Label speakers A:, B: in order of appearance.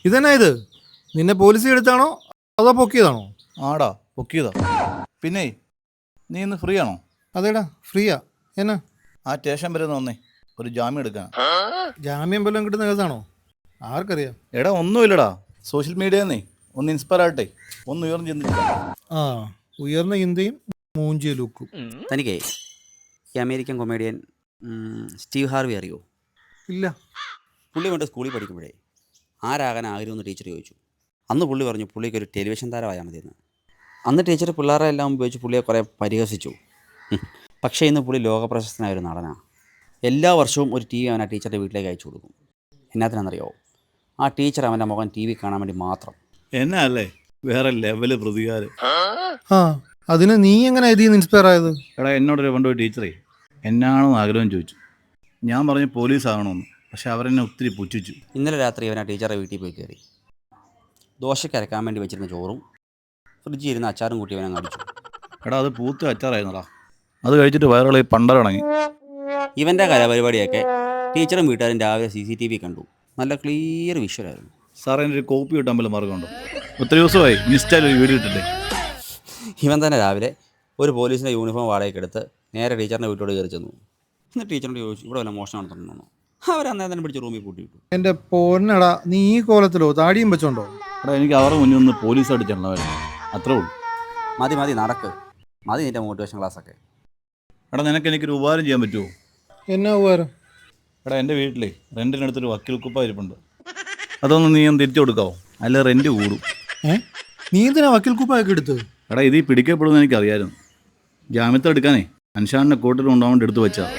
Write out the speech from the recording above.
A: ഇതെന്നാ ഇത്? നിന്നെ പോലീസ് എടുത്താണോ അതോ പൊക്കിയതാണോ?
B: ആടാ പൊക്കിയതാ. പിന്നെ നീ ഇന്ന് ഫ്രീ ആണോ?
A: അതേടാ ഫ്രീയാ. എന്നാ?
B: ആ സ്റ്റേഷൻ വരെ ഒന്ന് വന്നേ, ഒരു ജാമ്യം എടുക്കാൻ.
A: ജാമ്യം വല്ലതും കിട്ടുന്ന കേസാണോ? ആർക്കറിയാം.
B: എടാ ഒന്നുമില്ലടാ, സോഷ്യൽ മീഡിയന്നേ ഒന്ന് ഇൻസ്പയർ ആയിട്ടെ, ഒന്ന് ഉയർന്ന് ചിന്തിക്കാം.
A: ആ, ഉയർന്ന ചിന്തയും മൂഞ്ചിയ ലുക്കും.
C: തനിക്കേ ഈ അമേരിക്കൻ കൊമേഡിയൻ സ്റ്റീവ് ഹാർവി അറിയോ?
A: ഇല്ല.
C: പുള്ളി കൊണ്ട് സ്കൂളിൽ പഠിക്കുമ്പോഴേ ആരാകാൻ ആഗ്രഹമെന്ന് ടീച്ചർ ചോദിച്ചു. അന്ന് പുള്ളി പറഞ്ഞു പുള്ളിക്ക് ഒരു ടെലിവിഷൻ താരമായാൽ മതിയെന്ന്. അന്ന് ടീച്ചർ പിള്ളേരെ എല്ലാം ഉപയോഗിച്ച് പുള്ളിയെ കുറേ പരിഹസിച്ചു. പക്ഷേ ഇന്ന് പുള്ളി ലോകപ്രശസ്തനായ ഒരു നടനാണ്. എല്ലാ വർഷവും ഒരു ടി വി അവൻ ആ ടീച്ചറുടെ വീട്ടിലേക്ക് അയച്ചു കൊടുക്കും. എന്നാത്തിനാണെന്നറിയാവോ? ആ ടീച്ചർ അവൻ്റെ മുഖം ടി വി കാണാൻ വേണ്ടി മാത്രം.
B: എന്നാ അല്ലേ വേറെ ലെവല് പ്രതികാരം.
A: ആ, അതിന് നീ എങ്ങനെ ഇതിൽ നിന്ന് ഇൻസ്പയർ ആയത്?
B: എടാ എന്നോടൊരു പണ്ടൊരു ടീച്ചറേ എന്നാണെന്ന് ആഗ്രഹം ചോദിച്ചു. ഞാൻ പറഞ്ഞു പോലീസ് ആകണമെന്ന്. പക്ഷെ അവരെന്നെ ഒത്തിരി പുച്ഛിച്ചു.
C: ഇന്നലെ രാത്രി അവൻ ആ ടീച്ചറുടെ വീട്ടിൽ പോയി കയറി. ദോശയ്ക്ക് അരക്കാൻ വേണ്ടി വെച്ചിരുന്ന ചോറും ഫ്രിഡ്ജിൽ ഇരുന്ന അച്ചാറും കൂട്ടി അവനെ അടിച്ചു.
B: എടാ അത് പൂത്ത് അച്ചാറായിരുന്നടാ. അത് കഴിച്ചിട്ട് വയറുകളിൽ പണ്ടറടങ്ങി.
C: ഇവൻ്റെ കലാപരിപാടിയൊക്കെ ടീച്ചറും വീട്ടുകാരും രാവിലെ CCTV കണ്ടു. നല്ല ക്ലിയർ വിഷ്വലായിരുന്നു.
B: സാറേ എൻ്റെ ഒരു കോപ്പി കിട്ടാൻ വല്ല മാർഗമുണ്ടോ? ഒത്തിരി ദിവസമായി ഇൻസ്റ്റയിൽ ഒരു വീഡിയോ ഇട്ടിട്ടേ.
C: ഇവൻ തന്നെ രാവിലെ ഒരു പോലീസിൻ്റെ യൂണിഫോം വാടകയ്ക്കെടുത്ത് നേരെ ടീച്ചറിൻ്റെ വീട്ടിലോട് കയറി ചെന്നു. എന്നിട്ട് ടീച്ചറിനോട് ചോദിച്ചു ഇവിടെ വല്ല മോഷണം നടത്തുന്നുണ്ടോ? അവരന്നേരം തന്നെ പിടിച്ച് റൂമിൽ കൂട്ടിയിട്ടു.
A: എൻ്റെ പൊന്നടാ, നീ ഈ കോലത്തിലോ താടിയും വെച്ചോണ്ടോ?
B: എടാ എനിക്ക് അവരുടെ മുന്നിൽ നിന്ന് പോലീസായിട്ട് ചെല്ലണമായിരുന്നു, അത്രേ ഉള്ളൂ.
C: മതി നടക്ക്. മതി നിൻ്റെ മോട്ടിവേഷൻ ക്ലാസ്സൊക്കെ.
B: എടാ നിനക്ക് എനിക്കൊരു ഉപകാരം ചെയ്യാൻ പറ്റുമോ?
A: എന്നാ ഉപകാരം?
B: എടാ എൻ്റെ വീട്ടിലെ റെൻറ്റിനടുത്തൊരു വക്കീൽ കുപ്പ ഇരിപ്പുണ്ട്. അതൊന്ന് നീ ഒന്ന് തിരിച്ചു കൊടുക്കാവോ? അല്ല റെൻറ്റ് കൂടും.
A: നീ എന്തിനാ വക്കീൽ കുപ്പായൊക്കെ എടുത്ത്?
B: എടാ ഇത് പിടിക്കപ്പെടുമെന്ന് എനിക്കറിയായിരുന്നു. ജാമ്യത്തെ എടുക്കാനേ അൻഷാറിനെ കോർട്ടിൽ കൊണ്ടുപോകാൻ വേണ്ടി എടുത്തു വെച്ചാൽ